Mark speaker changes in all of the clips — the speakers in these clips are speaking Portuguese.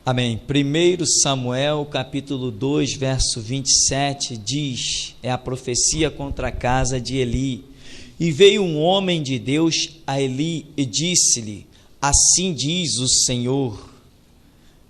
Speaker 1: Amém. 1 Samuel, capítulo 2, verso 27, diz, é a profecia contra a casa de Eli. E veio um homem de Deus a Eli e disse-lhe, assim diz o Senhor,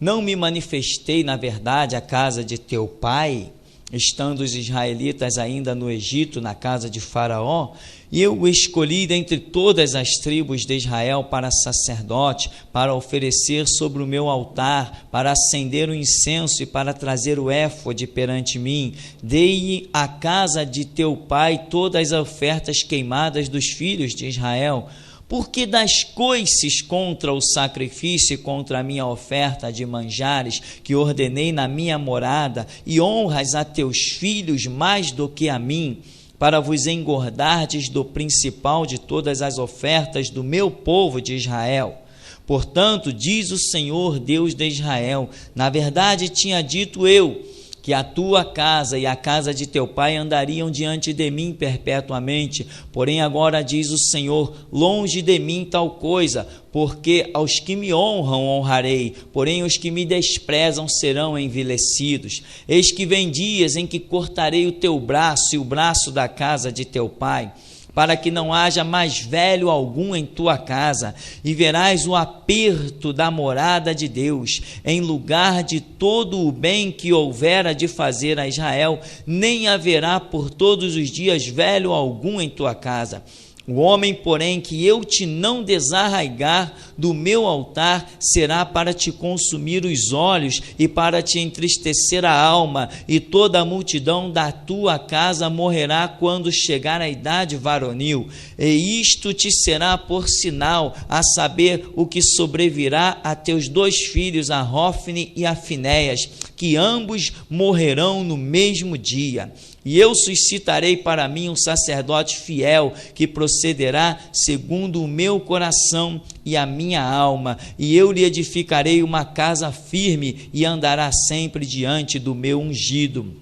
Speaker 1: não me manifestei na verdade à casa de teu pai, estando os israelitas ainda no Egito, na casa de Faraó, e eu o escolhi dentre todas as tribos de Israel para sacerdote, para oferecer sobre o meu altar, para acender o incenso e para trazer o éfode perante mim. Dei à casa de teu pai todas as ofertas queimadas dos filhos de Israel. Porque das coices contra o sacrifício e contra a minha oferta de manjares, que ordenei na minha morada, e honras a teus filhos mais do que a mim, para vos engordardes do principal de todas as ofertas do meu povo de Israel. Portanto, diz o Senhor Deus de Israel, na verdade tinha dito eu, que a tua casa e a casa de teu pai andariam diante de mim perpetuamente, porém agora diz o Senhor, longe de mim tal coisa, porque aos que me honram honrarei, porém os que me desprezam serão envilecidos. Eis que vem dias em que cortarei o teu braço e o braço da casa de teu pai, para que não haja mais velho algum em tua casa, e verás o aperto da morada de Deus, em lugar de todo o bem que houvera de fazer a Israel, nem haverá por todos os dias velho algum em tua casa. O homem, porém, que eu te não desarraigar do meu altar, será para te consumir os olhos e para te entristecer a alma, e toda a multidão da tua casa morrerá quando chegar a idade varonil. E isto te será por sinal, a saber, o que sobrevirá a teus dois filhos, a Hofni e a Finéias, que ambos morrerão no mesmo dia. E eu suscitarei para mim um sacerdote fiel, que procederá segundo o meu coração e a minha alma, e eu lhe edificarei uma casa firme, e andará sempre diante do meu ungido.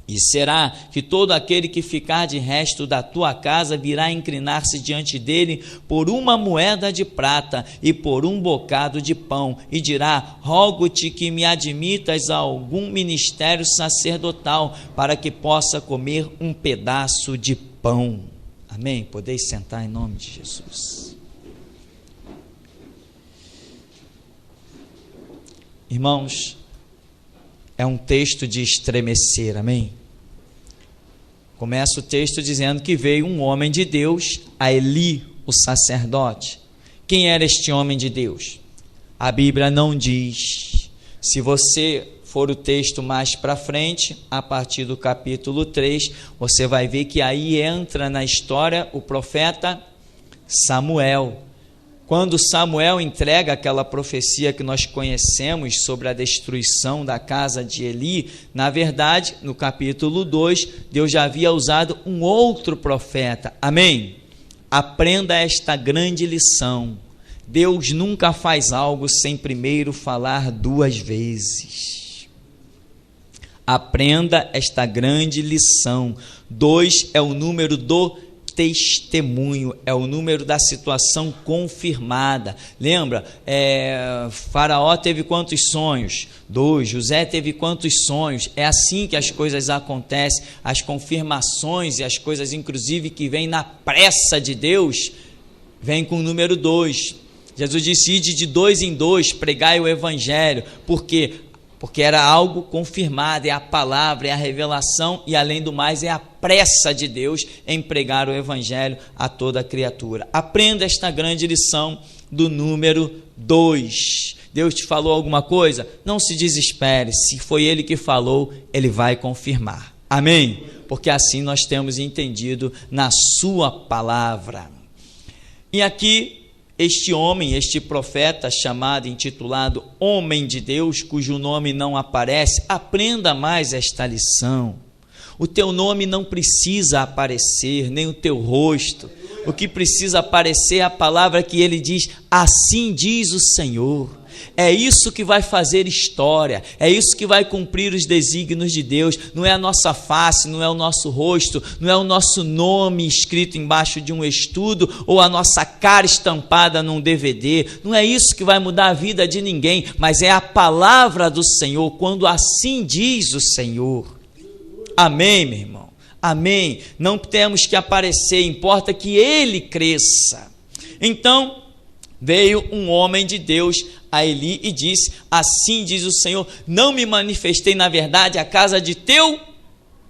Speaker 1: E será que todo aquele que ficar de resto da tua casa virá inclinar-se diante dele por uma moeda de prata e por um bocado de pão, e dirá, rogo-te que me admitas a algum ministério sacerdotal, para que possa comer um pedaço de pão. Amém? Podeis sentar em nome de Jesus. Irmãos, é um texto de estremecer, amém? Começa o texto dizendo que veio um homem de Deus a Eli, o sacerdote. Quem era este homem de Deus? A Bíblia não diz. Se você for o texto mais para frente, a partir do capítulo 3, você vai ver que aí entra na história o profeta Samuel. Quando Samuel entrega aquela profecia que nós conhecemos sobre a destruição da casa de Eli, na verdade, no capítulo 2, Deus já havia usado um outro profeta. Amém? Aprenda esta grande lição. Deus nunca faz algo sem primeiro falar duas vezes. Aprenda esta grande lição. 2 é o número do testemunho, é o número da situação confirmada. Lembra? Faraó teve quantos sonhos? 2. José teve quantos sonhos? É assim que as coisas acontecem, as confirmações e as coisas, inclusive, que vêm na pressa de Deus, vêm com o número 2. Jesus disse, ide de 2 em 2, pregai o evangelho. Por quê? Porque era algo confirmado, é a palavra, é a revelação e, além do mais, é a pressa de Deus em pregar o evangelho a toda criatura. Aprenda esta grande lição do número 2. Deus te falou alguma coisa? Não se desespere, se foi Ele que falou, Ele vai confirmar. Amém? Porque assim nós temos entendido na sua palavra. E aqui, este homem, este profeta chamado, intitulado Homem de Deus, cujo nome não aparece, aprenda mais esta lição. O teu nome não precisa aparecer, nem o teu rosto. O que precisa aparecer é a palavra que ele diz: assim diz o Senhor. É isso que vai fazer história, é isso que vai cumprir os desígnios de Deus. Não é a nossa face, não é o nosso rosto, não é o nosso nome escrito embaixo de um estudo ou a nossa cara estampada num DVD. Não é isso que vai mudar a vida de ninguém, mas é a palavra do Senhor, quando assim diz o Senhor. Amém, meu irmão? Amém. Não temos que aparecer, importa que ele cresça. Então, veio um homem de Deus a Eli e disse: assim diz o Senhor, não me manifestei na verdade à casa de teu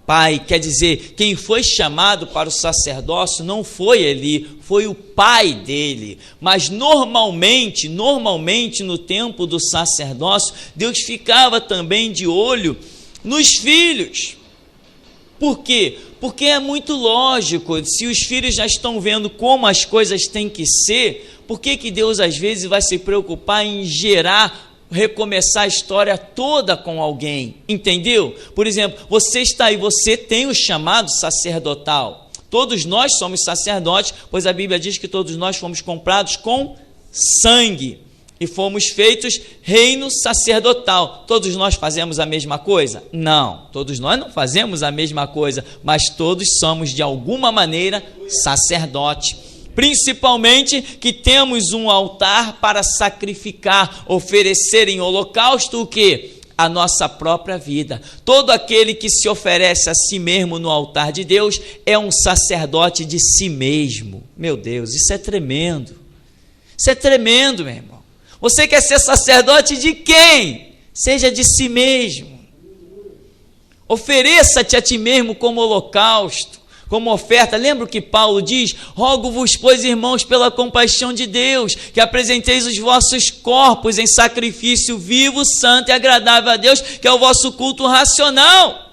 Speaker 1: pai. Quer dizer, quem foi chamado para o sacerdócio não foi Eli, foi o pai dele. Mas normalmente no tempo do sacerdócio, Deus ficava também de olho nos filhos. Por quê? Porque é muito lógico, se os filhos já estão vendo como as coisas têm que ser, por que Deus às vezes vai se preocupar em recomeçar a história toda com alguém? Entendeu? Por exemplo, você está aí, você tem o chamado sacerdotal. Todos nós somos sacerdotes, pois a Bíblia diz que todos nós fomos comprados com sangue e fomos feitos reino sacerdotal. Todos nós fazemos a mesma coisa? Não, todos nós não fazemos a mesma coisa, mas todos somos de alguma maneira sacerdote. Principalmente que temos um altar para sacrificar, oferecer em holocausto o quê? A nossa própria vida. Todo aquele que se oferece a si mesmo no altar de Deus é um sacerdote de si mesmo. Meu Deus, isso é tremendo. Isso é tremendo, meu irmão. Você quer ser sacerdote de quem? Seja de si mesmo. Ofereça-te a ti mesmo como holocausto, como oferta. Lembra o que Paulo diz? Rogo-vos, pois, irmãos, pela compaixão de Deus, que apresenteis os vossos corpos em sacrifício vivo, santo e agradável a Deus, que é o vosso culto racional.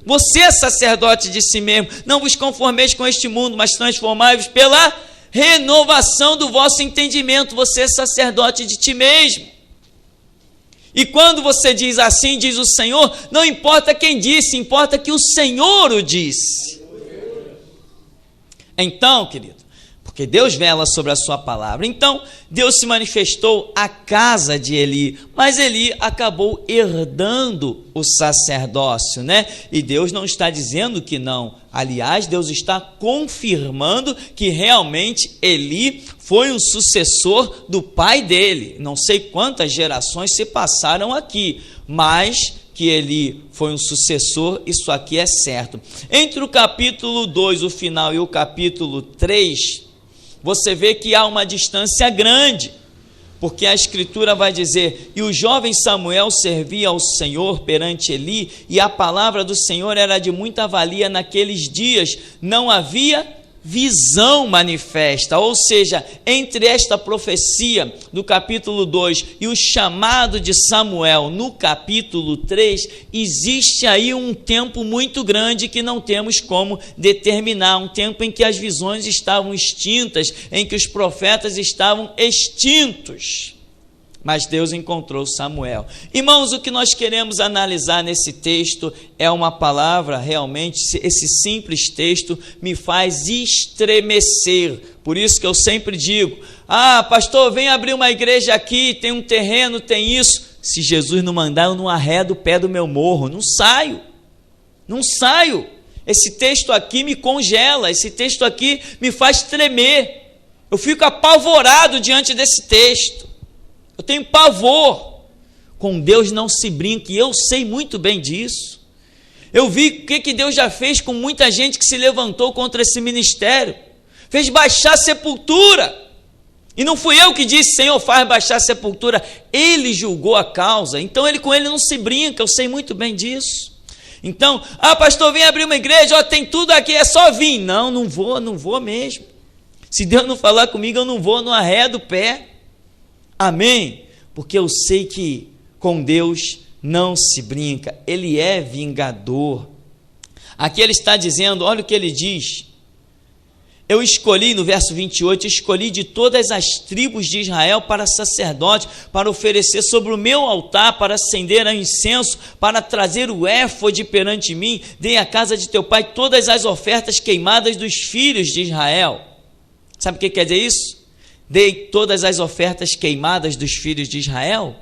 Speaker 1: Você é sacerdote de si mesmo. Não vos conformeis com este mundo, mas transformai-vos pela renovação do vosso entendimento. Você é sacerdote de ti mesmo. E quando você diz assim, diz o Senhor, não importa quem disse, importa que o Senhor o disse. Então, querido, porque Deus vela sobre a sua palavra. Então, Deus se manifestou à casa de Eli, mas Eli acabou herdando o sacerdócio, né? E Deus não está dizendo que não. Aliás, Deus está confirmando que realmente Eli foi um sucessor do pai dele. Não sei quantas gerações se passaram aqui, mas que Eli foi um sucessor, isso aqui é certo. Entre o capítulo 2, o final, e o capítulo 3, você vê que há uma distância grande, porque a Escritura vai dizer: e o jovem Samuel servia ao Senhor perante Eli, e a palavra do Senhor era de muita valia naqueles dias, não havia visão manifesta. Ou seja, entre esta profecia do capítulo 2 e o chamado de Samuel no capítulo 3, existe aí um tempo muito grande que não temos como determinar, um tempo em que as visões estavam extintas, em que os profetas estavam extintos. Mas Deus encontrou Samuel. Irmãos, o que nós queremos analisar nesse texto é uma palavra, realmente, esse simples texto me faz estremecer. Por isso que eu sempre digo: pastor, vem abrir uma igreja aqui, tem um terreno, tem isso. Se Jesus não mandar, eu não arredo o pé do meu morro, não saio. Esse texto aqui me congela, esse texto aqui me faz tremer. Eu fico apavorado diante desse texto. Eu tenho pavor. Com Deus não se brinca, e eu sei muito bem disso. Eu vi o que Deus já fez com muita gente que se levantou contra esse ministério. Fez baixar a sepultura. E não fui eu que disse: Senhor, faz baixar a sepultura. Ele julgou a causa. Então com ele não se brinca, eu sei muito bem disso. Então, pastor, vem abrir uma igreja, tem tudo aqui, é só vir. Não vou mesmo. Se Deus não falar comigo, eu não vou, não arredo o pé. Amém? Porque eu sei que com Deus não se brinca, Ele é vingador. Aqui ele está dizendo, olha o que ele diz: eu escolhi, no verso 28, escolhi de todas as tribos de Israel para sacerdote, para oferecer sobre o meu altar, para acender a incenso, para trazer o éfode perante mim. Dei à casa de teu pai todas as ofertas queimadas dos filhos de Israel. Sabe o que quer dizer isso? Dei todas as ofertas queimadas dos filhos de Israel,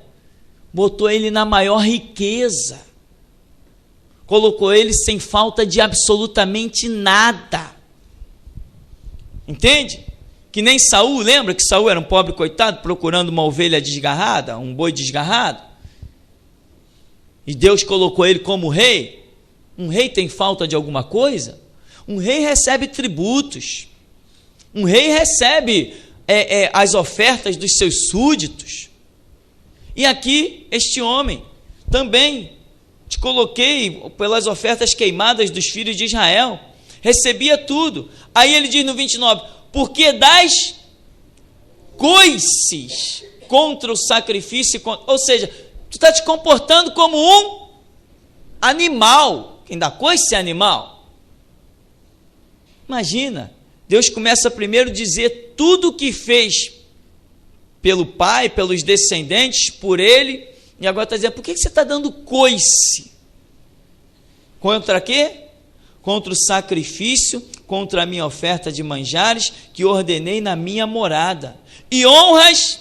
Speaker 1: botou ele na maior riqueza, colocou ele sem falta de absolutamente nada. Entende? Que nem Saul, lembra que Saul era um pobre coitado procurando uma ovelha desgarrada, um boi desgarrado? E Deus colocou ele como rei. Um rei tem falta de alguma coisa? Um rei recebe tributos. Um rei recebe as ofertas dos seus súditos. E aqui, este homem, também te coloquei pelas ofertas queimadas dos filhos de Israel, recebia tudo. Aí ele diz no 29, porque dás coices contra o sacrifício, ou seja, tu está te comportando como um animal. Quem dá coice é animal. Imagina, Deus começa primeiro a dizer tudo o que fez pelo pai, pelos descendentes, por ele, e agora está dizendo, por que você está dando coice? Contra quê? Contra o sacrifício, contra a minha oferta de manjares, que ordenei na minha morada, e honras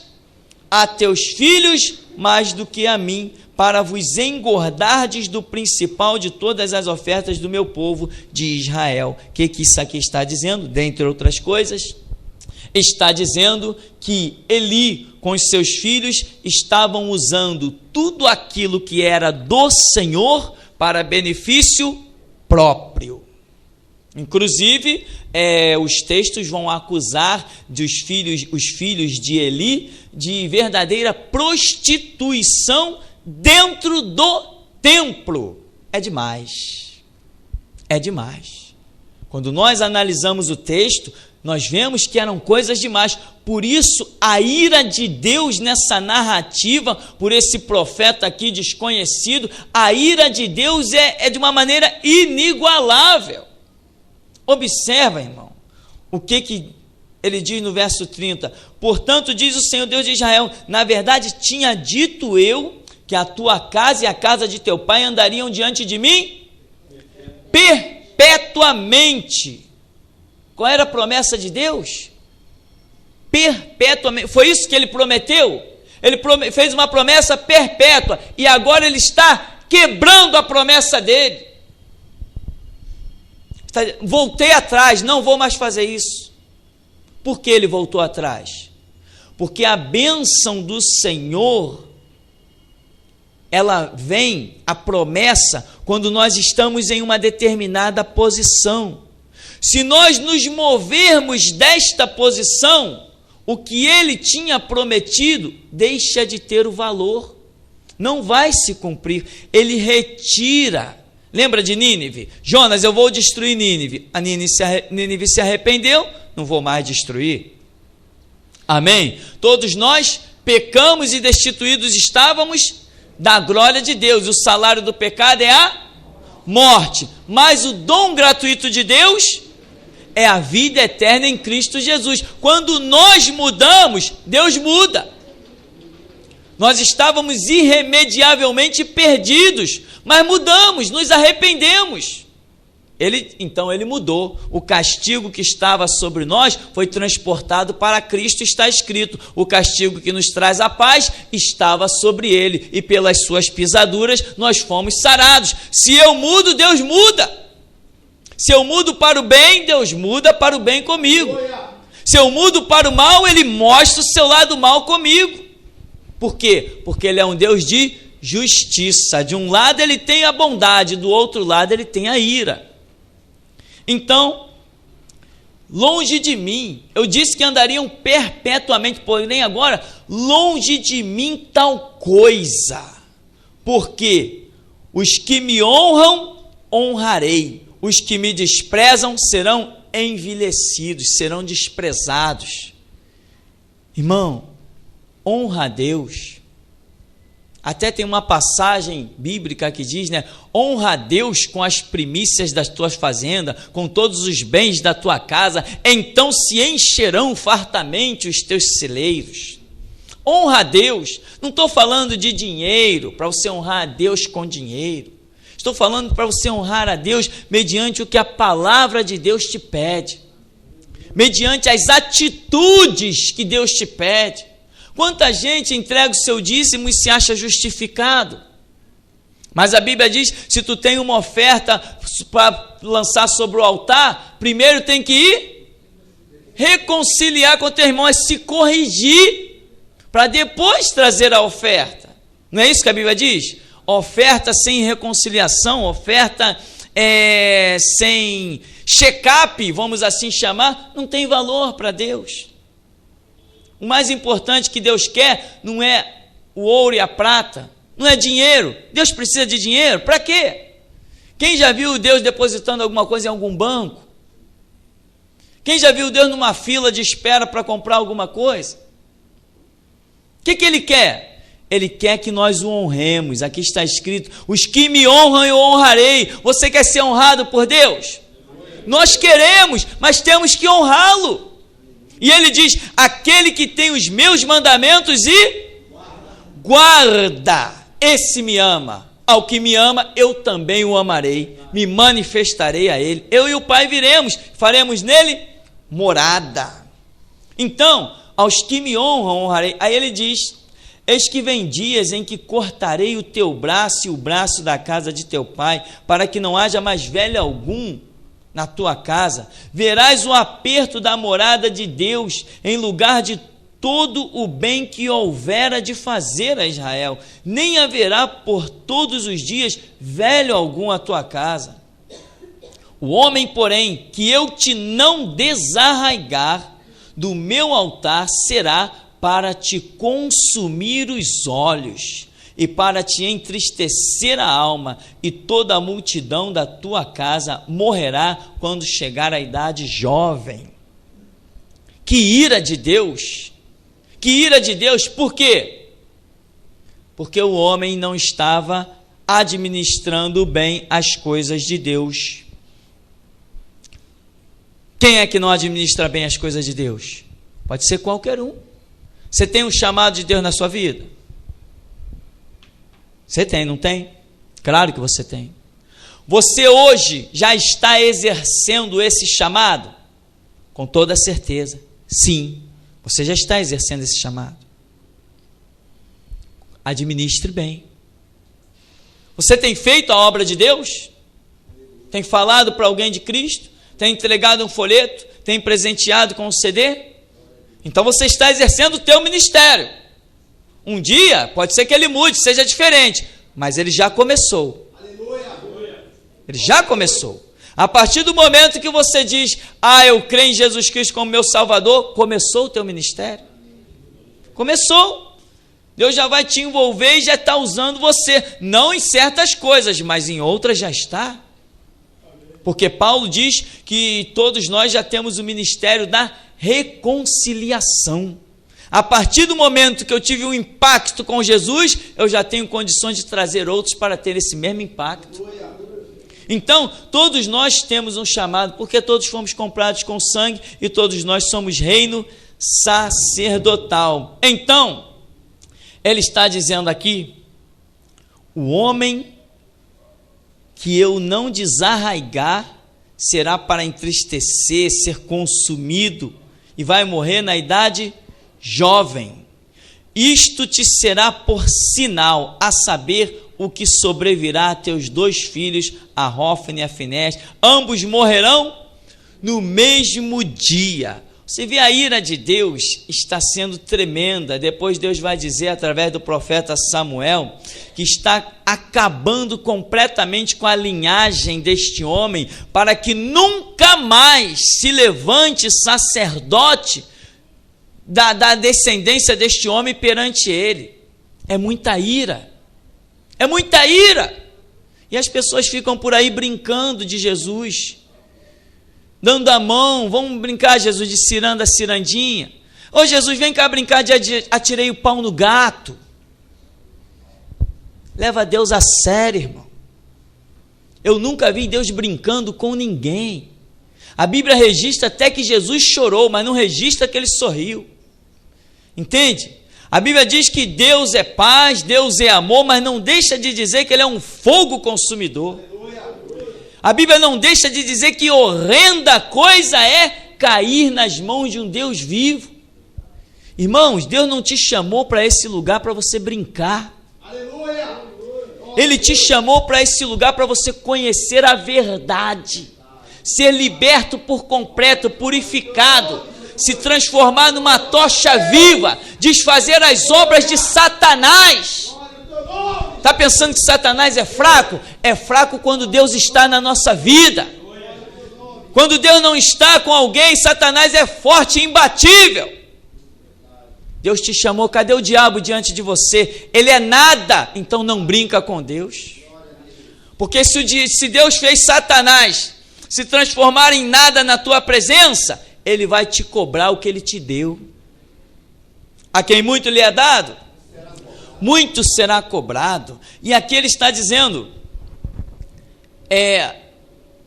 Speaker 1: a teus filhos mais do que a mim, para vos engordardes do principal de todas as ofertas do meu povo de Israel. O que isso aqui está dizendo? Dentre outras coisas, está dizendo que Eli, com os seus filhos, estavam usando tudo aquilo que era do Senhor para benefício próprio. Inclusive, os textos vão acusar os filhos de Eli de verdadeira prostituição dentro do templo. É demais. É demais. Quando nós analisamos o texto, nós vemos que eram coisas demais. Por isso, a ira de Deus nessa narrativa, por esse profeta aqui desconhecido, a ira de Deus é de uma maneira inigualável. Observa, irmão, o que ele diz no verso 30. Portanto, diz o Senhor Deus de Israel, na verdade tinha dito eu que a tua casa e a casa de teu pai andariam diante de mim perpetuamente. Qual era a promessa de Deus? Perpetuamente. Foi isso que ele prometeu? Ele fez uma promessa perpétua e agora ele está quebrando a promessa dele. Voltei atrás, não vou mais fazer isso. Por que ele voltou atrás? Porque a bênção do Senhor, ela vem, a promessa, quando nós estamos em uma determinada posição. Se nós nos movermos desta posição, o que ele tinha prometido deixa de ter o valor, não vai se cumprir, ele retira. Lembra de Nínive? Jonas, eu vou destruir Nínive. A Nínive se arrependeu, não vou mais destruir. Amém? Todos nós pecamos e destituídos estávamos da glória de Deus. O salário do pecado é a morte, mas o dom gratuito de Deus é a vida eterna em Cristo Jesus. Quando nós mudamos, Deus muda. Nós estávamos irremediavelmente perdidos, mas mudamos, nos arrependemos. Então ele mudou. O castigo que estava sobre nós foi transportado para Cristo, está escrito. O castigo que nos traz a paz estava sobre ele, e pelas suas pisaduras nós fomos sarados. Se eu mudo, Deus muda. Se eu mudo para o bem, Deus muda para o bem comigo. Se eu mudo para o mal, ele mostra o seu lado mal comigo. Por quê? Porque ele é um Deus de justiça. De um lado ele tem a bondade, do outro lado ele tem a ira. Então, longe de mim, eu disse que andariam perpetuamente, porém agora, longe de mim tal coisa. Porque os que me honram, honrarei. Os que me desprezam serão envelhecidos, serão desprezados. Irmão, honra a Deus. Até tem uma passagem bíblica que diz, né? Honra a Deus com as primícias das tuas fazendas, com todos os bens da tua casa, então se encherão fartamente os teus celeiros. Honra a Deus. Não estou falando de dinheiro, para você honrar a Deus com dinheiro. Estou falando para você honrar a Deus mediante o que a palavra de Deus te pede. mediante as atitudes que Deus te pede. Quanta gente entrega o seu dízimo e se acha justificado. Mas a Bíblia diz, se tu tem uma oferta para lançar sobre o altar, primeiro tem que ir reconciliar com o teu irmão, é se corrigir, para depois trazer a oferta. Não é isso que a Bíblia diz? Oferta sem reconciliação, oferta sem check-up, vamos assim chamar, não tem valor para Deus. O mais importante que Deus quer não é o ouro e a prata, não é dinheiro. Deus precisa de dinheiro, para quê? Quem já viu Deus depositando alguma coisa em algum banco? Quem já viu Deus numa fila de espera para comprar alguma coisa? O que Ele quer? Ele quer que nós o honremos. Aqui está escrito, os que me honram eu honrarei. Você quer ser honrado por Deus? Nós queremos, mas temos que honrá-lo. E ele diz, aquele que tem os meus mandamentos e guarda, esse me ama. Ao que me ama, eu também o amarei, me manifestarei a ele. Eu e o Pai viremos, faremos nele morada. Então, aos que me honram, honrarei. Aí ele diz, eis que vem dias em que cortarei o teu braço e o braço da casa de teu pai, para que não haja mais velho algum na tua casa. Verás o aperto da morada de Deus, em lugar de todo o bem que houvera de fazer a Israel. Nem haverá por todos os dias velho algum à tua casa. O homem, porém, que eu te não desarraigar do meu altar, será para te consumir os olhos e para te entristecer a alma, e toda a multidão da tua casa morrerá quando chegar a idade jovem. Que ira de Deus! Que ira de Deus, por quê? Porque o homem não estava administrando bem as coisas de Deus. Quem é que não administra bem as coisas de Deus? Pode ser qualquer um. Você tem um chamado de Deus na sua vida? Você tem, não tem? Claro que você tem. Você hoje já está exercendo esse chamado? Com toda certeza, sim. Você já está exercendo esse chamado. Administre bem. Você tem feito a obra de Deus? Tem falado para alguém de Cristo? Tem entregado um folheto? Tem presenteado com um CD? Então você está exercendo o teu ministério. Um dia, pode ser que ele mude, seja diferente, mas ele já começou. Ele já começou. A partir do momento que você diz, eu creio em Jesus Cristo como meu Salvador, começou o teu ministério. Começou. Deus já vai te envolver e já está usando você, não em certas coisas, mas em outras já está. Porque Paulo diz que todos nós já temos o ministério da reconciliação. A partir do momento que eu tive um impacto com Jesus, eu já tenho condições de trazer outros para ter esse mesmo impacto. Então, todos nós temos um chamado, porque todos fomos comprados com sangue e todos nós somos reino sacerdotal. Então, ele está dizendo aqui, o homem que eu não desarraigar será para entristecer, ser consumido e vai morrer na idade jovem. Isto te será por sinal, a saber, o que sobrevirá a teus 2 filhos, a Hófni e a Finés, ambos morrerão no mesmo dia. Você vê, a ira de Deus está sendo tremenda. Depois Deus vai dizer através do profeta Samuel que está acabando completamente com a linhagem deste homem, para que nunca mais se levante sacerdote da descendência deste homem perante ele. É muita ira. É muita ira. E as pessoas ficam por aí brincando de Jesus, dando a mão. Vamos brincar, Jesus, de ciranda, cirandinha. Ô Jesus, vem cá brincar de atirei o pau no gato. Leva Deus a sério, irmão. Eu nunca vi Deus brincando com ninguém. A Bíblia registra até que Jesus chorou, mas não registra que ele sorriu. Entende? A Bíblia diz que Deus é paz, Deus é amor, mas não deixa de dizer que ele é um fogo consumidor. A Bíblia não deixa de dizer que horrenda coisa é cair nas mãos de um Deus vivo. Irmãos, Deus não te chamou para esse lugar para você brincar.
Speaker 2: Aleluia!
Speaker 1: Ele te chamou para esse lugar para você conhecer a verdade, ser liberto por completo, purificado, se transformar numa tocha viva, desfazer as obras de Satanás. Está pensando que Satanás é fraco? É fraco quando Deus está na nossa vida. Quando Deus não está com alguém, Satanás é forte e imbatível. Deus te chamou, cadê o diabo diante de você? Ele é nada, então não brinca com Deus. Porque se Deus fez Satanás se transformar em nada na tua presença, ele vai te cobrar o que ele te deu. A quem muito lhe é dado, muito será cobrado. E aqui ele está dizendo,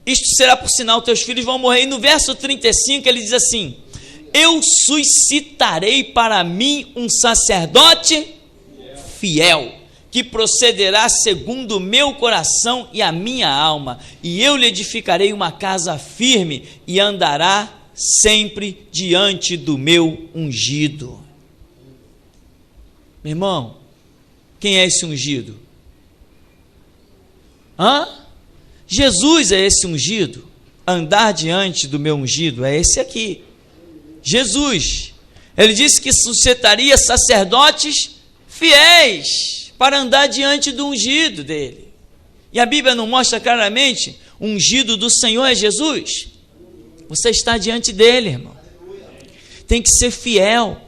Speaker 1: isto será por sinal, teus filhos vão morrer. E no verso 35 ele diz assim, eu suscitarei para mim um sacerdote fiel, que procederá segundo o meu coração e a minha alma, e eu lhe edificarei uma casa firme, e andará sempre diante do meu ungido. Meu irmão, quem é esse ungido? Jesus é esse ungido. Andar diante do meu ungido é esse aqui, Jesus. Ele disse que suscitaria sacerdotes fiéis para andar diante do ungido dele. E a Bíblia não mostra claramente o ungido do Senhor é Jesus? Você está diante dele, irmão. Tem que ser fiel.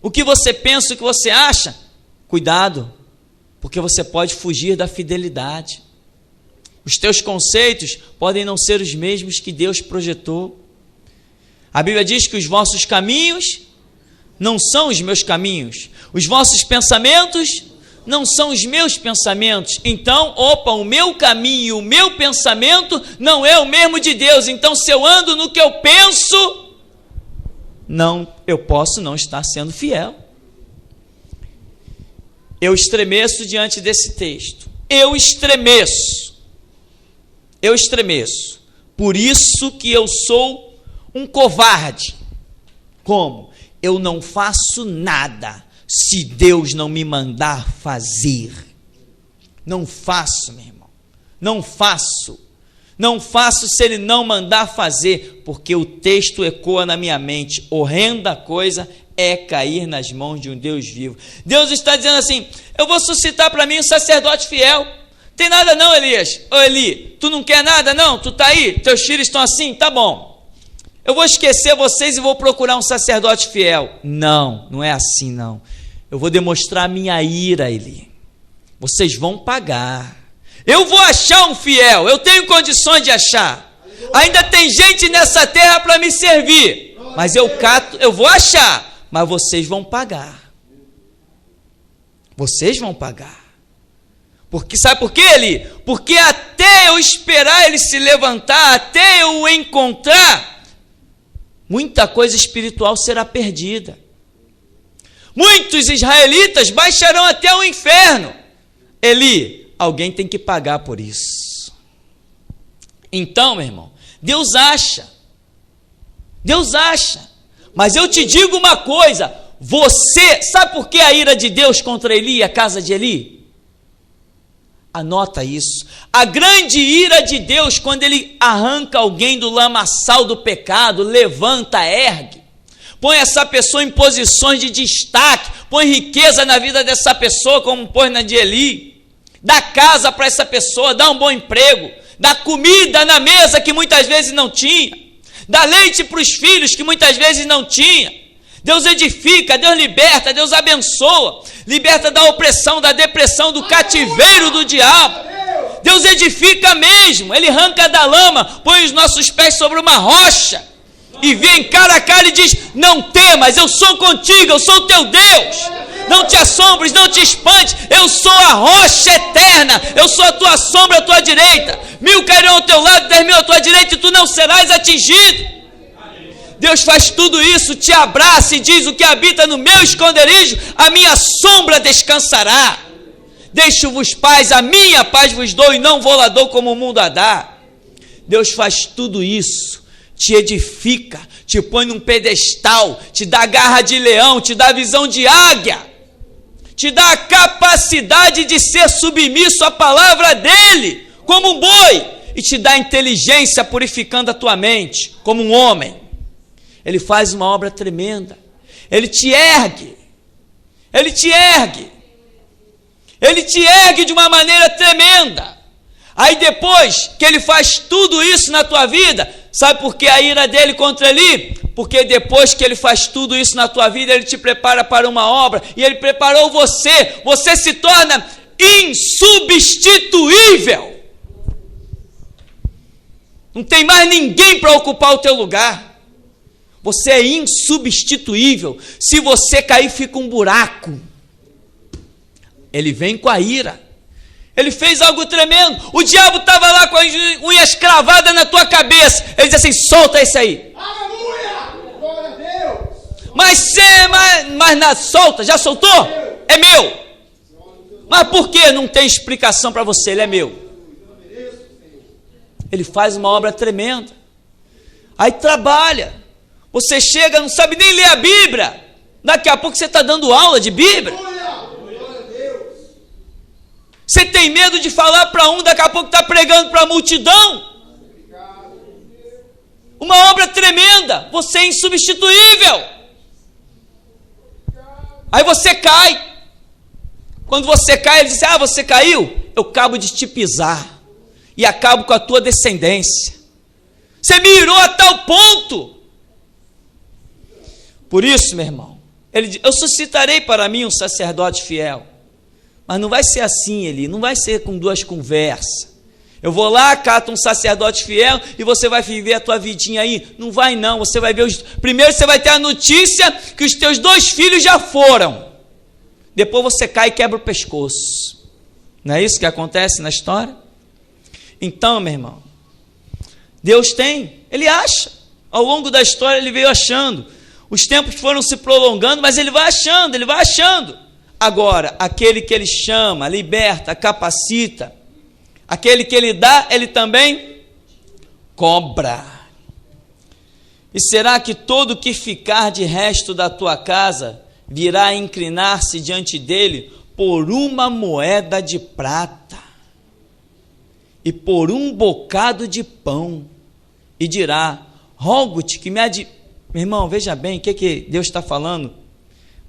Speaker 1: O que você pensa, o que você acha, cuidado, porque você pode fugir da fidelidade. Os teus conceitos podem não ser os mesmos que Deus projetou. A Bíblia diz que os vossos caminhos não são os meus caminhos, os vossos pensamentos não são os meus pensamentos. Então, o meu caminho e o meu pensamento não é o mesmo de Deus. Então, se eu ando no que eu penso, eu posso não estar sendo fiel. Eu estremeço diante desse texto. Eu estremeço. Por isso que eu sou um covarde. Como? Eu não faço nada se Deus não me mandar fazer. Não faço, meu irmão. Não faço se Ele não mandar fazer, porque o texto ecoa na minha mente. Horrenda coisa é cair nas mãos de um Deus vivo. Deus está dizendo assim, eu vou suscitar para mim um sacerdote fiel. Tem nada não, Elias? Ô Eli, tu não quer nada não? Tu está aí? Teus filhos estão assim? Tá bom. Eu vou esquecer vocês e vou procurar um sacerdote fiel. Não é assim não. Eu vou demonstrar minha ira, Eli. Vocês vão pagar. Eu vou achar um fiel, eu tenho condições de achar. Ainda tem gente nessa terra para me servir, mas eu vou achar, mas vocês vão pagar. Vocês vão pagar. Porque, sabe por quê, Eli? Porque até eu esperar ele se levantar, até eu o encontrar, muita coisa espiritual será perdida. Muitos israelitas baixarão até o inferno. Eli, alguém tem que pagar por isso. Então, meu irmão, Deus acha. Mas eu te digo uma coisa, sabe por que a ira de Deus contra Eli e a casa de Eli? Anota isso. A grande ira de Deus, quando Ele arranca alguém do lamaçal do pecado, levanta, ergue, põe essa pessoa em posições de destaque, põe riqueza na vida dessa pessoa, como pôs na de Eli, dá casa para essa pessoa, dá um bom emprego, dá comida na mesa que muitas vezes não tinha, dá leite para os filhos que muitas vezes não tinha. Deus edifica, Deus liberta, Deus abençoa, liberta da opressão, da depressão, do cativeiro do diabo. Deus edifica mesmo, Ele arranca da lama, põe os nossos pés sobre uma rocha e vem cara a cara e diz, não temas, eu sou contigo, eu sou o teu Deus. Não te assombres, não te espantes, eu sou a rocha eterna, eu sou a tua sombra à tua direita, 1000 cairão ao teu lado, 10.000 à tua direita, e tu não serás atingido. Deus faz tudo isso, te abraça e diz, o que habita no meu esconderijo, a minha sombra descansará. Deixo-vos paz, a minha paz vos dou, e não vou lá dou como o mundo a dá. Deus faz tudo isso, te edifica, te põe num pedestal, te dá garra de leão, te dá visão de águia, te dá a capacidade de ser submisso à palavra dele, como um boi, e te dá inteligência purificando a tua mente, como um homem. Ele faz uma obra tremenda, ele te ergue, ele te ergue, ele te ergue de uma maneira tremenda. Aí depois que ele faz tudo isso na tua vida, sabe por que a ira dele contra Eli? Porque depois que ele faz tudo isso na tua vida, ele te prepara para uma obra, e ele preparou você, você se torna insubstituível. Não tem mais ninguém para ocupar o teu lugar. Você é insubstituível. Se você cair, fica um buraco. Ele vem com a ira. Ele fez algo tremendo. O diabo estava lá com as unhas cravadas na tua cabeça. Ele diz assim: solta isso aí.
Speaker 2: Aleluia! Glória a Deus!
Speaker 1: Mas solta, já soltou? É meu. Mas por que? Não tem explicação para você, ele é meu. Ele faz uma obra tremenda. Aí trabalha. Você chega, não sabe nem ler a Bíblia. Daqui a pouco você está dando aula de Bíblia. Você tem medo de falar para um, daqui a pouco está pregando para a multidão. Uma obra tremenda. Você é insubstituível. Aí você cai. Quando você cai, ele diz: ah, você caiu? Eu acabo de te pisar e acabo com a tua descendência. Você me irou a tal ponto. Por isso, meu irmão, ele diz: eu suscitarei para mim um sacerdote fiel. Mas não vai ser assim, Eli, não vai ser com duas conversas. Eu vou lá, cato um sacerdote fiel e você vai viver a tua vidinha aí. Não vai não, você vai ver primeiro você vai ter a notícia que os teus 2 filhos já foram. Depois você cai e quebra o pescoço. Não é isso que acontece na história? Então, meu irmão, Deus tem, ele acha. Ao longo da história ele veio achando. Os tempos foram se prolongando, mas ele vai achando, ele vai achando. Agora, aquele que ele chama, liberta, capacita, aquele que ele dá, ele também cobra. E será que todo que ficar de resto da tua casa virá a inclinar-se diante dele por uma moeda de prata e por um bocado de pão, e dirá: rogo-te que me Meu irmão, veja bem o que Deus está falando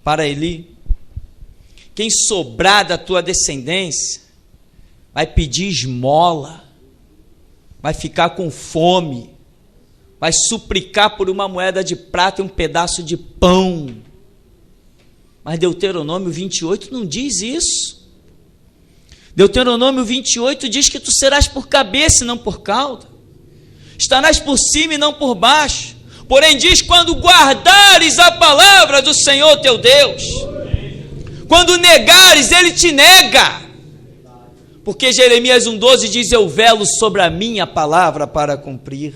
Speaker 1: para Eli. Quem sobrar da tua descendência vai pedir esmola, vai ficar com fome, vai suplicar por uma moeda de prata e um pedaço de pão. Mas Deuteronômio 28 não diz isso. Deuteronômio 28 diz que tu serás por cabeça e não por cauda, estarás por cima e não por baixo. Porém diz: quando guardares a palavra do Senhor teu Deus, quando negares, ele te nega. Porque Jeremias 1,12 diz: eu velo sobre a minha palavra para cumprir.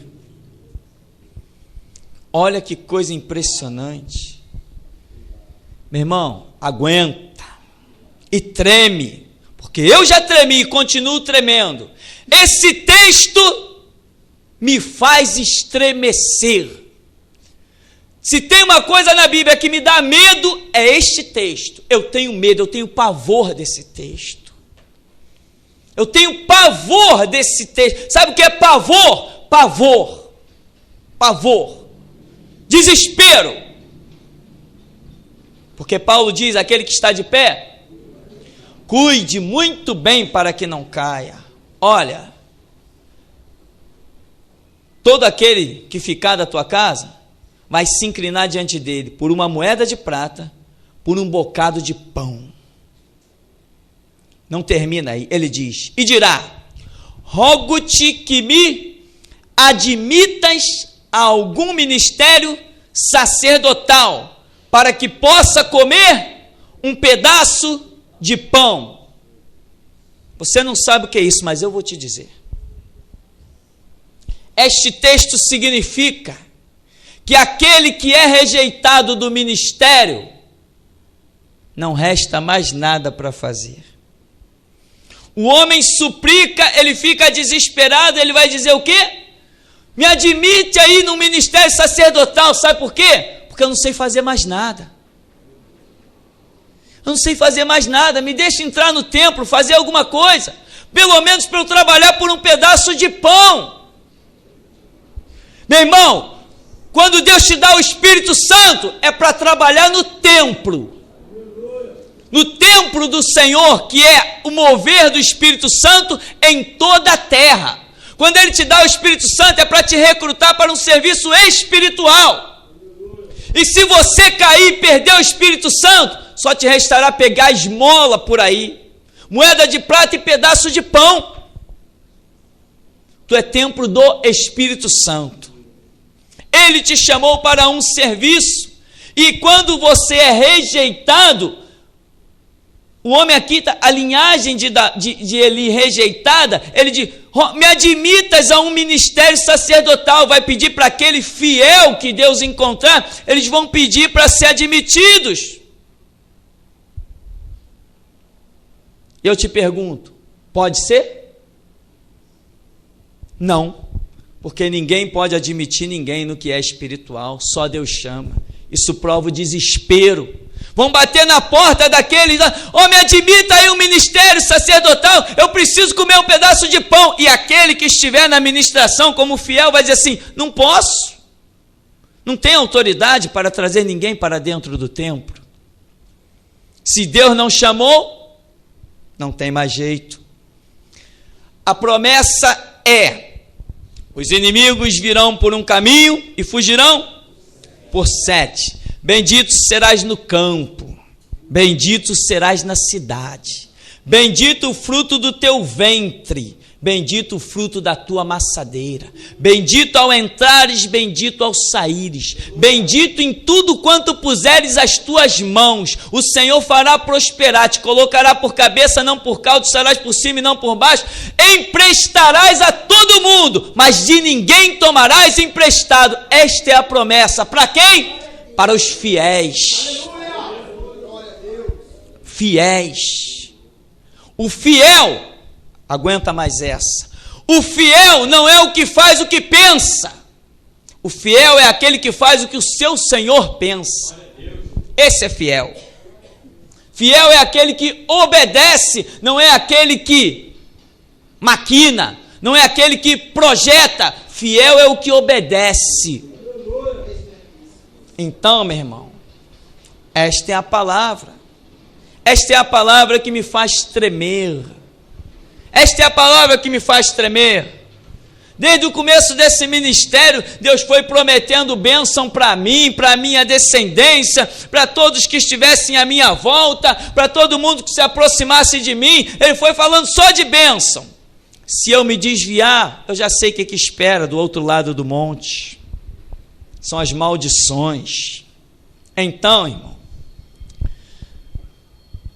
Speaker 1: Olha que coisa impressionante. Meu irmão, aguenta e treme, porque eu já tremi e continuo tremendo. Esse texto me faz estremecer. Se tem uma coisa na Bíblia que me dá medo, é este texto. Eu tenho medo, eu tenho pavor desse texto. Eu tenho pavor desse texto. Sabe o que é pavor? Pavor. Pavor. Desespero. Porque Paulo diz: aquele que está de pé, cuide muito bem para que não caia. Olha, todo aquele que ficar da tua casa vai se inclinar diante dele por uma moeda de prata, por um bocado de pão. Não termina aí, ele diz: e dirá: rogo-te que me admitas a algum ministério sacerdotal, para que possa comer um pedaço de pão. Você não sabe o que é isso, mas eu vou te dizer. Este texto significa que aquele que é rejeitado do ministério, não resta mais nada para fazer. O homem suplica, ele fica desesperado, ele vai dizer o quê? Me admite aí no ministério sacerdotal, sabe por quê? Porque eu não sei fazer mais nada. Eu não sei fazer mais nada, me deixa entrar no templo, fazer alguma coisa, pelo menos para eu trabalhar por um pedaço de pão. Meu irmão, quando Deus te dá o Espírito Santo, é para trabalhar no templo do Senhor, que é o mover do Espírito Santo em toda a terra. Quando Ele te dá o Espírito Santo, é para te recrutar para um serviço espiritual. E se você cair e perder o Espírito Santo, só te restará pegar esmola por aí, moeda de prata e pedaço de pão. Tu é templo do Espírito Santo. Ele te chamou para um serviço, e quando você é rejeitado, o homem aqui, a linhagem de Eli rejeitada, ele diz, me admitas a um ministério sacerdotal, vai pedir para aquele fiel que Deus encontrar, eles vão pedir para ser admitidos. Eu te pergunto, pode ser? Não, porque ninguém pode admitir ninguém no que é espiritual, só Deus chama. Isso prova o desespero. Vão bater na porta daqueles, me admita aí um ministério sacerdotal, eu preciso comer um pedaço de pão. E aquele que estiver na ministração como fiel vai dizer assim, não posso, não tenho autoridade para trazer ninguém para dentro do templo. Se Deus não chamou, não tem mais jeito. A promessa é, os inimigos virão por um caminho e fugirão por 7. Bendito serás no campo, bendito serás na cidade, bendito o fruto do teu ventre, bendito o fruto da tua maçadeira, bendito ao entrares, bendito ao saíres, bendito em tudo quanto puseres as tuas mãos, o Senhor fará prosperar, te colocará por cabeça, não por cauda, estarás por cima e não por baixo, emprestarás a todo mundo, mas de ninguém tomarás emprestado. Esta é a promessa, para quem? Para os fiéis. Fiéis. O fiel, aguenta mais essa, o fiel não é o que faz o que pensa, o fiel é aquele que faz o que o seu Senhor pensa. Esse é fiel. Fiel é aquele que obedece, não é aquele que maquina, não é aquele que projeta. Fiel é o que obedece. Então, meu irmão, esta é a palavra. Esta é a palavra que me faz tremer. Esta é a palavra que me faz tremer. Desde o começo desse ministério, Deus foi prometendo bênção para mim, para a minha descendência, para todos que estivessem à minha volta, para todo mundo que se aproximasse de mim. Ele foi falando só de bênção. Se eu me desviar, eu já sei o que espera do outro lado do monte. São as maldições. Então, irmão,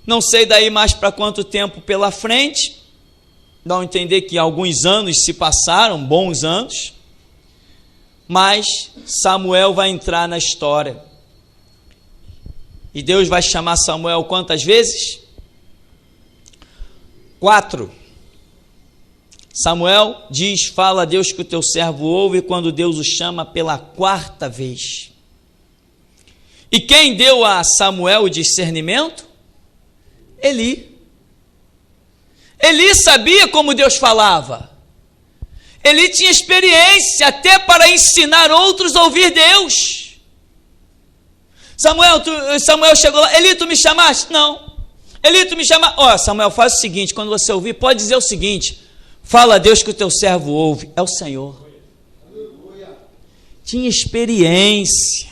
Speaker 1: não sei daí mais para quanto tempo pela frente, dá a entender que alguns anos se passaram, bons anos, mas Samuel vai entrar na história. E Deus vai chamar Samuel quantas vezes? 4. Samuel diz, fala a Deus que o teu servo ouve, quando Deus o chama pela 4ª vez. E quem deu a Samuel o discernimento? Eli. Eli sabia como Deus falava. Eli tinha experiência até para ensinar outros a ouvir Deus. Samuel chegou lá, Eli, tu me chamaste? Não. Eli, tu me chamaste? Samuel, faz o seguinte, quando você ouvir, pode dizer o seguinte, fala a Deus que o teu servo ouve, é o Senhor. Tinha experiência,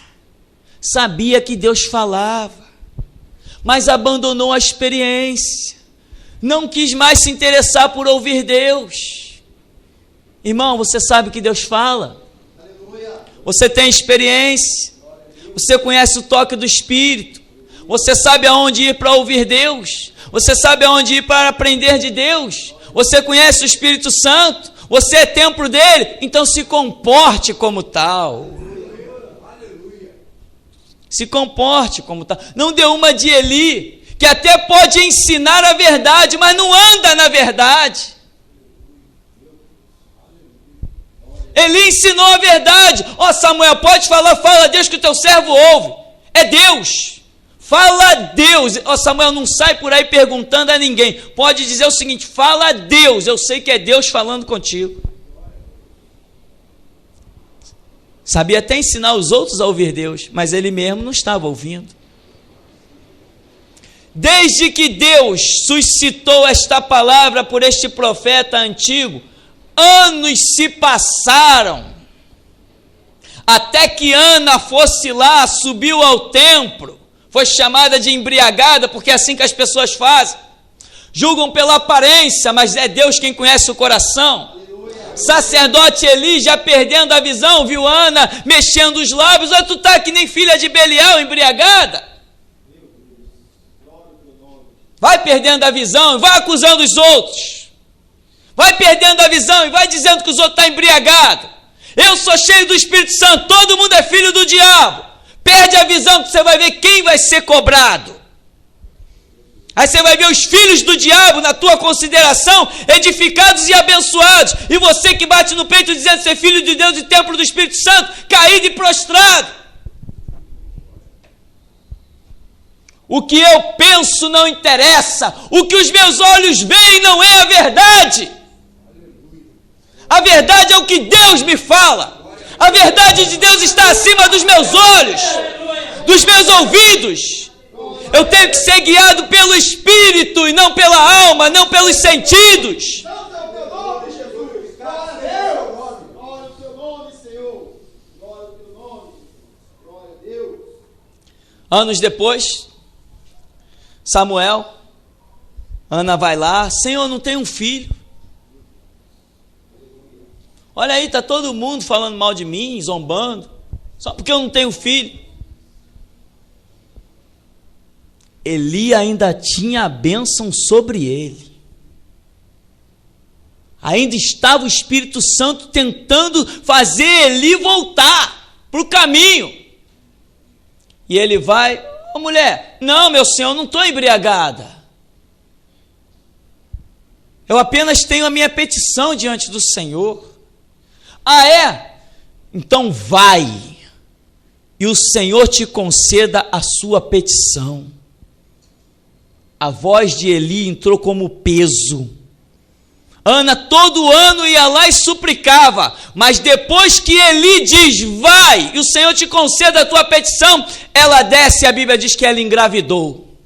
Speaker 1: sabia que Deus falava, mas abandonou a experiência, não quis mais se interessar por ouvir Deus. Irmão, você sabe que Deus fala, você tem experiência, você conhece o toque do Espírito, você sabe aonde ir para ouvir Deus, você sabe aonde ir para aprender de Deus, você conhece o Espírito Santo, você é templo dele, então se comporte como tal. Se comporte como tal. Não dê uma de Eli, que até pode ensinar a verdade, mas não anda na verdade. Eli ensinou a verdade. Ó Samuel, pode falar, fala a Deus que o teu servo ouve. É Deus. Fala a Deus. Ó Samuel, não sai por aí perguntando a ninguém. Pode dizer o seguinte, fala a Deus. Eu sei que é Deus falando contigo. Sabia até ensinar os outros a ouvir Deus, mas ele mesmo não estava ouvindo. Desde que Deus suscitou esta palavra por este profeta antigo, anos se passaram, até que Ana fosse lá, subiu ao templo, foi chamada de embriagada, porque é assim que as pessoas fazem, julgam pela aparência, mas é Deus quem conhece o coração. Sacerdote Eli, já perdendo a visão, viu Ana mexendo os lábios, tu tá que nem filha de Belial, embriagada. Vai perdendo a visão, vai acusando os outros, vai perdendo a visão e vai dizendo que os outros estão embriagados. Eu sou cheio do Espírito Santo, todo mundo é filho do diabo. Perde a visão que você vai ver quem vai ser cobrado. Aí você vai ver os filhos do diabo na tua consideração, edificados e abençoados, e você que bate no peito dizendo ser filho de Deus e templo do Espírito Santo, caído e prostrado. O que eu penso não interessa, o que os meus olhos veem não é a verdade. A verdade é o que Deus me fala. A verdade de Deus está acima dos meus olhos, dos meus ouvidos. Eu tenho que ser guiado pelo Espírito e não pela alma, não pelos sentidos. Anos depois, Samuel, Ana vai lá, Senhor, não tem um filho. Olha aí, está todo mundo falando mal de mim, zombando, só porque eu não tenho filho. Eli ainda tinha a bênção sobre ele. Ainda estava o Espírito Santo tentando fazer Eli voltar para o caminho. E ele vai, mulher, não, meu senhor, eu não estou embriagada. Eu apenas tenho a minha petição diante do Senhor. Ah, é? Então vai, e o Senhor te conceda a sua petição. A voz de Eli entrou como peso. Ana todo ano ia lá e suplicava, mas depois que Eli diz, vai, e o Senhor te conceda a tua petição, ela desce, a Bíblia diz que ela engravidou.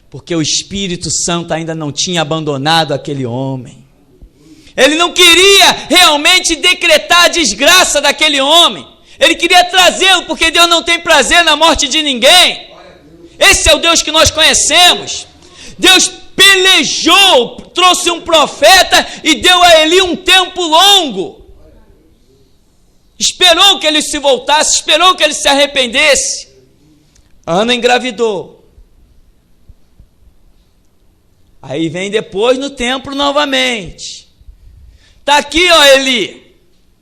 Speaker 1: Porque o Espírito Santo ainda não tinha abandonado aquele homem. Ele não queria realmente decretar a desgraça daquele homem. Ele queria trazê-lo, porque Deus não tem prazer na morte de ninguém. Esse é o Deus que nós conhecemos. Deus pelejou, trouxe um profeta e deu a Eli um tempo longo. Esperou que ele se voltasse, esperou que ele se arrependesse. Ana engravidou. Aí vem depois no templo novamente. Está aqui, ó Eli,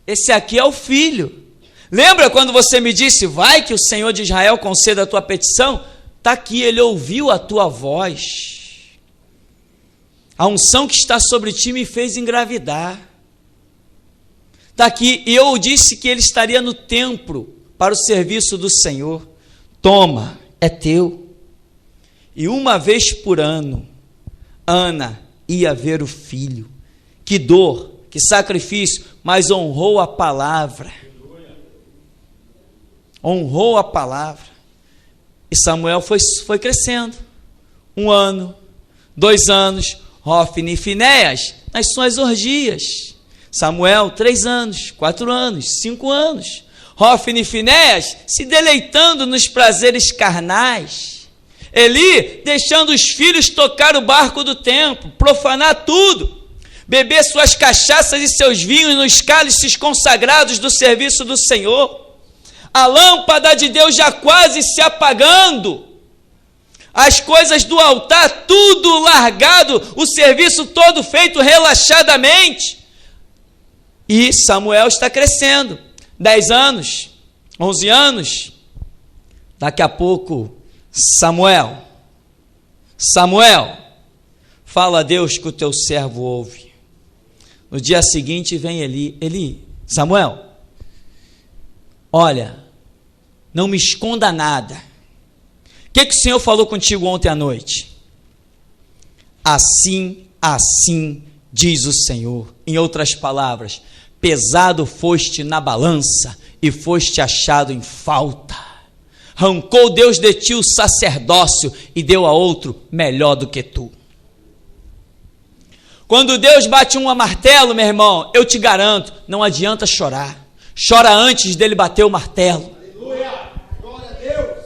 Speaker 1: esse aqui é o filho. Lembra quando você me disse, vai que o Senhor de Israel conceda a tua petição? Está aqui, ele ouviu a tua voz. A unção que está sobre ti me fez engravidar. Está aqui, e eu disse que ele estaria no templo para o serviço do Senhor. Toma, é teu. E uma vez por ano, Ana ia ver o filho. Que dor, que sacrifício, mas honrou a palavra. Honrou a palavra. E Samuel foi crescendo. 1 ano, 2 anos, Hófni e Finéias nas suas orgias. Samuel, 3 anos, 4 anos, 5 anos. Hófni e Finéias se deleitando nos prazeres carnais. Eli deixando os filhos tocar o barco do templo, profanar tudo, beber suas cachaças e seus vinhos nos cálices consagrados do serviço do Senhor. A lâmpada de Deus já quase se apagando, as coisas do altar tudo largado, o serviço todo feito relaxadamente. E Samuel está crescendo, 10 anos, 11 anos, daqui a pouco, Samuel, fala a Deus que o teu servo ouve. No dia seguinte vem Eli, Samuel, olha, não me esconda nada. O que o Senhor falou contigo ontem à noite? Assim diz o Senhor. Em outras palavras, pesado foste na balança e foste achado em falta. Arrancou Deus de ti o sacerdócio e deu a outro melhor do que tu. Quando Deus bate um martelo, meu irmão, eu te garanto, não adianta chorar. Chora antes dele bater o martelo.
Speaker 2: Aleluia! Glória a Deus!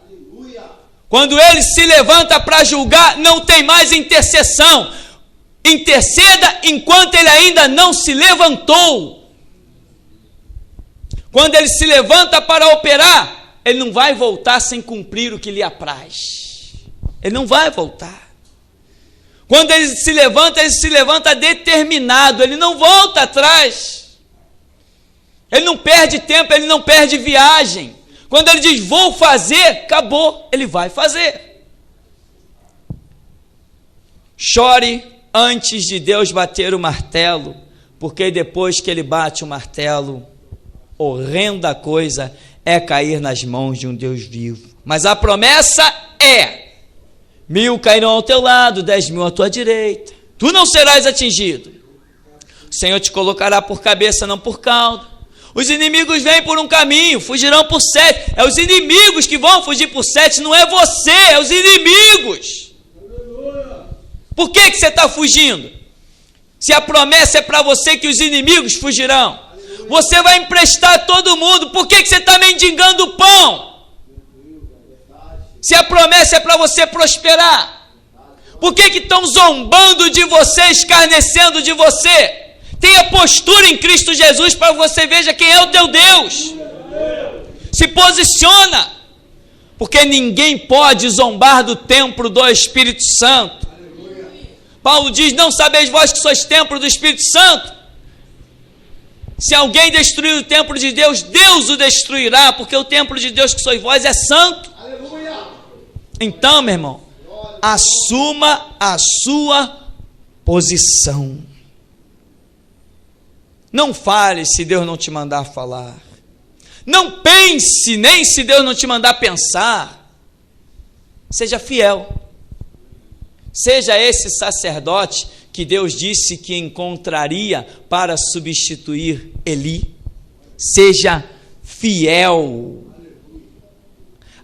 Speaker 2: Aleluia!
Speaker 1: Quando ele se levanta para julgar, não tem mais intercessão. Interceda enquanto ele ainda não se levantou. Quando ele se levanta para operar, ele não vai voltar sem cumprir o que lhe apraz. Ele não vai voltar. Quando ele se levanta determinado, ele não volta atrás. Ele não perde tempo, ele não perde viagem. Quando ele diz, vou fazer, acabou, ele vai fazer. Chore antes de Deus bater o martelo, porque depois que ele bate o martelo, horrenda coisa é cair nas mãos de um Deus vivo. Mas a promessa é: 1.000 cairão ao teu lado, 10.000 à tua direita, tu não serás atingido. O Senhor te colocará por cabeça, não por cauda. Os inimigos vêm por um caminho, fugirão por 7. É os inimigos que vão fugir por 7, não é você, é os inimigos. Por que você está fugindo? Se a promessa é para você que os inimigos fugirão. Você vai emprestar a todo mundo, por que você está mendigando pão? Se a promessa é para você prosperar, por que estão zombando de você, escarnecendo de você? Tenha postura em Cristo Jesus para que você veja quem é o teu Deus. Se posiciona, porque ninguém pode zombar do templo do Espírito Santo. Paulo diz, não sabeis vós que sois templo do Espírito Santo? Se alguém destruir o templo de Deus, Deus o destruirá, porque o templo de Deus que sois vós é santo. Então, meu irmão, assuma a sua posição. Não fale se Deus não te mandar falar. Não pense nem se Deus não te mandar pensar. Seja fiel. Seja esse sacerdote que Deus disse que encontraria para substituir Eli. Seja fiel.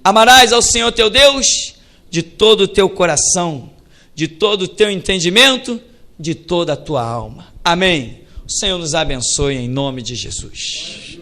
Speaker 1: Amarás ao Senhor teu Deus de todo o teu coração, de todo o teu entendimento, de toda a tua alma. Amém. O Senhor nos abençoe em nome de Jesus.